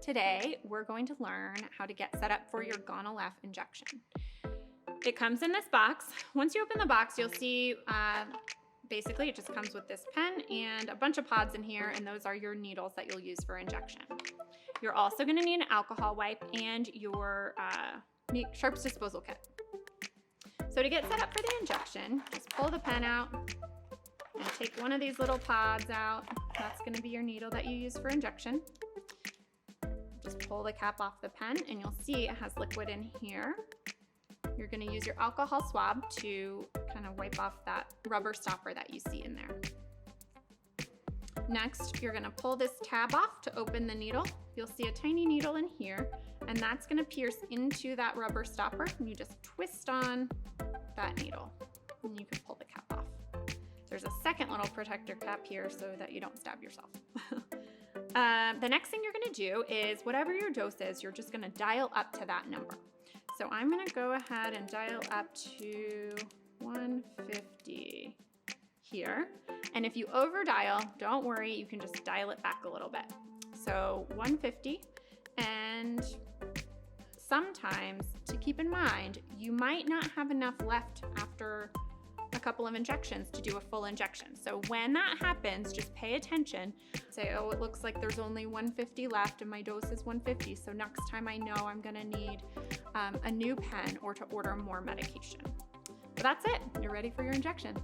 Today, we're going to learn how to get set up for your Gonal-F injection. It comes in this box. Once you open the box, you'll see basically it just comes with this pen and a bunch of pods in here, and those are your needles that you'll use for injection. You're also going to need an alcohol wipe and your sharps disposal kit. So to get set up for the injection, just pull the pen out and take one of these little pods out. That's going to be your needle that you use for injection. Just pull the cap off the pen and you'll see it has liquid in here. You're going to use your alcohol swab to kind of wipe off that rubber stopper that you see in there. Next, you're going to pull this tab off to open the needle. You'll see a tiny needle in here, and that's going to pierce into that rubber stopper, and you just twist on that needle, and you can pull the cap off. There's a second little protector cap here so that you don't stab yourself. The next thing you're going to do is whatever your dose is, you're just going to dial up to that number. So I'm going to go ahead and dial up to 150 here. And if you over dial, don't worry, you can just dial it back a little bit. So 150, and sometimes to keep in mind, you might not have enough left after a couple of injections to do a full injection. So when that happens, just pay attention. Say, oh, it looks like there's only 150 left and my dose is 150. So next time I know I'm gonna need a new pen or to order more medication. So that's it, you're ready for your injection.